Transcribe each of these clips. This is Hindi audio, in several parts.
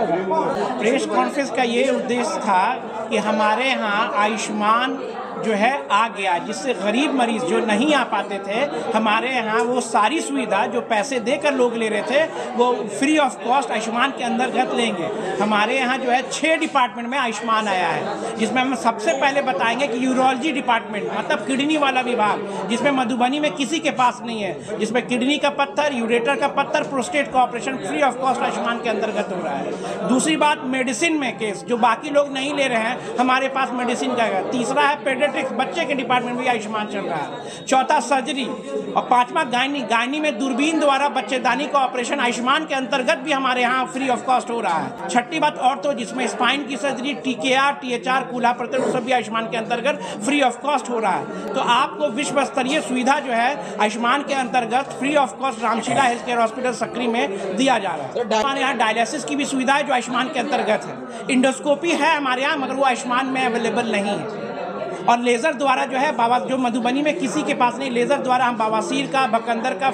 प्रेस कॉन्फ्रेंस का ये उद्देश्य था कि हमारे यहाँ आयुष्मान जो है आ गया, जिससे गरीब मरीज जो नहीं आ पाते थे हमारे यहाँ वो सारी सुविधा जो पैसे देकर लोग ले रहे थे वो फ्री ऑफ कॉस्ट आयुष्मान के अंतर्गत लेंगे। हमारे यहाँ जो है 6 डिपार्टमेंट में आयुष्मान आया है, जिसमें हम सबसे पहले बताएंगे कि यूरोलॉजी डिपार्टमेंट मतलब किडनी वाला विभाग, जिसमें मधुबनी में किसी के पास नहीं है, जिसमें किडनी का पत्थर, यूरेटर का पत्थर, प्रोस्टेट का operation free of cost Ayushman के अंतर्गत हो रहा है। दूसरी बात, मेडिसिन में केस जो बाकी लोग नहीं ले रहे हैं हमारे पास मेडिसिन का है। तीसरा है पेडियाट्रिक्स, बच्चे के डिपार्टमेंट में आयुष्मान चल रहा है। चौथा सर्जरी और पांचवा गायनी में दूरबीन द्वारा बच्चेदानी का ऑपरेशन आयुष्मान के अंतर्गत भी हमारे यहाँ फ्री ऑफ कॉस्ट हो रहा है। छठी बात ऑर्थो, जिसमें स्पाइन की सर्जरी, TKR, THR, कूल्हा प्रतिरोध सब भी आयुष्मान के अंतर्गत फ्री ऑफ कॉस्ट हो रहा है। तो आपको विश्व स्तरीय सुविधा जो है आयुष्मान के अंतर्गत free of cost Ramshila health care hospital Sakri में दिया जा रहा है। हमारे यहाँ डायलिसिस की भी सुविधा है जो आयुष्मान के अंतर्गत है। इंडोस्कोपी है हमारे यहाँ मगर वो आयुष्मान में अवेलेबल नहीं है। और लेज़र द्वारा जो है जो मधुबनी में किसी के पास नहीं, लेज़र द्वारा हम बवासीर का, बकंदर का,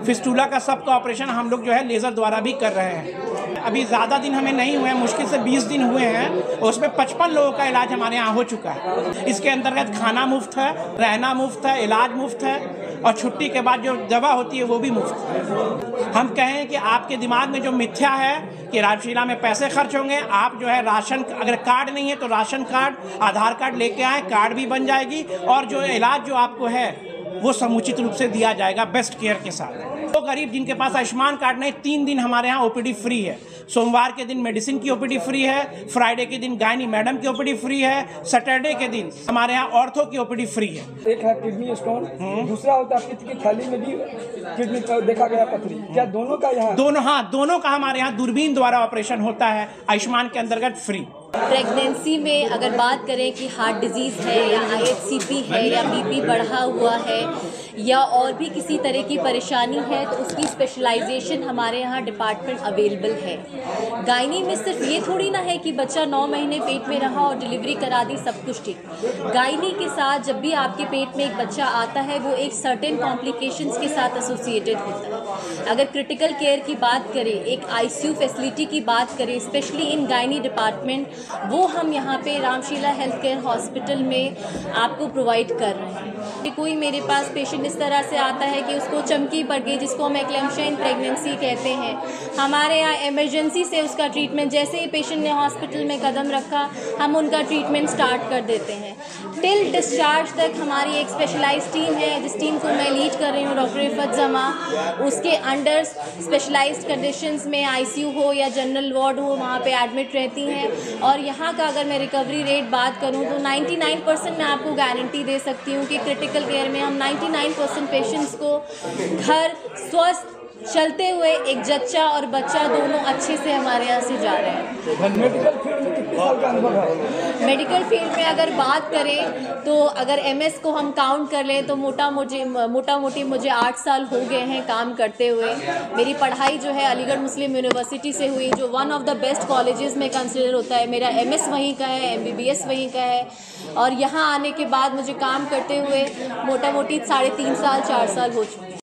फिस्टूला का सबका ऑपरेशन हम लोग जो है लेज़र द्वारा भी कर रहे हैं। अभी ज़्यादा दिन हमें नहीं हुए हैं, मुश्किल से 20 दिन हुए हैं, और उसमें 55 लोगों का इलाज हमारे यहाँ हो चुका है। इसके अंतर्गत खाना मुफ्त है, रहना मुफ्त है, इलाज मुफ्त है, और छुट्टी के बाद जो दवा होती है वो भी मुफ्त है। हम कहें कि आपके दिमाग में जो मिथ्या है कि रामशीला में पैसे खर्च होंगे, आप जो है राशन, अगर कार्ड नहीं है तो राशन कार्ड, आधार कार्ड लेके आए, कार्ड भी बन जाएगी, और जो इलाज जो आपको है वो समुचित रूप से दिया जाएगा बेस्ट केयर के साथ। तो गरीब जिनके पास आयुष्मान कार्ड नहीं, 3 दिन हमारे यहाँ OPD फ्री है। सोमवार के दिन मेडिसिन की OPD फ्री है, फ्राइडे के दिन गायनी मैडम की OPD फ्री है, सैटरडे के दिन हमारे यहाँ ऑर्थो की OPD फ्री है। एक है किडनी स्टोन, दूसरा होता है पित्त की थैली में भी किडनी का देखा गया पथरी, क्या दोनों का यहाँ? दोनों का हमारे यहाँ दूरबीन द्वारा ऑपरेशन होता है आयुष्मान के अंतर्गत फ्री। प्रेगनेंसी में अगर बात करें कि हार्ट डिजीज़ है या IHCP है या BP बढ़ा हुआ है या और भी किसी तरह की परेशानी है तो उसकी स्पेशलाइजेशन हमारे यहाँ डिपार्टमेंट अवेलेबल है। गायनी में सिर्फ ये थोड़ी ना है कि बच्चा 9 महीने पेट में रहा और डिलीवरी करा दी, सब कुछ ठीक। गायनी के साथ जब भी आपके पेट में एक बच्चा आता है वो एक सर्टेन कॉम्प्लिकेशंस के साथ एसोसिएटेड होता है। अगर क्रिटिकल केयर की बात करें, एक ICU फैसिलिटी की बात करें, स्पेशली इन गायनी डिपार्टमेंट, वो हम यहाँ पे रामशीला हेल्थ केयर हॉस्पिटल में आपको प्रोवाइड कर रहे हैं। कोई मेरे पास पेशेंट इस तरह से आता है कि उसको चमकी पड़ गई, जिसको हम एक्लेम्पशिया इन प्रेगनेंसी कहते हैं, हमारे यहाँ इमरजेंसी से उसका ट्रीटमेंट, जैसे ही पेशेंट ने हॉस्पिटल में कदम रखा हम उनका ट्रीटमेंट स्टार्ट कर देते हैं। टिल डिस्चार्ज तक हमारी एक स्पेशलाइज्ड टीम है, जिस टीम को मैं लीड कर रही हूँ, डॉक्टर इफ़त जमा। उसके अंडर स्पेशलाइज्ड कंडीशंस में ICU हो या जनरल वार्ड हो, वहाँ पे एडमिट रहती हैं। और यहाँ का अगर मैं रिकवरी रेट बात करूँ तो 99% मैं आपको गारंटी दे सकती हूँ कि क्रिटिकल केयर में हम 99% पेशेंट्स को घर स्वस्थ चलते हुए एक जच्चा और बच्चा दोनों अच्छे से हमारे यहाँ से जा रहे हैं। मेडिकल फील्ड में कितने साल का अनुभव है? मेडिकल फील्ड में अगर बात करें तो अगर MS को हम काउंट कर लें तो मोटा मोटी मुझे 8 साल हो गए हैं काम करते हुए। मेरी पढ़ाई जो है अलीगढ़ मुस्लिम यूनिवर्सिटी से हुई, जो one of the best colleges में कंसिडर होता है। मेरा MS वहीं का है, MBBS वहीं का है, और यहाँ आने के बाद मुझे काम करते हुए मोटा मोटी 3.5 साल 4 साल हो चुके हैं।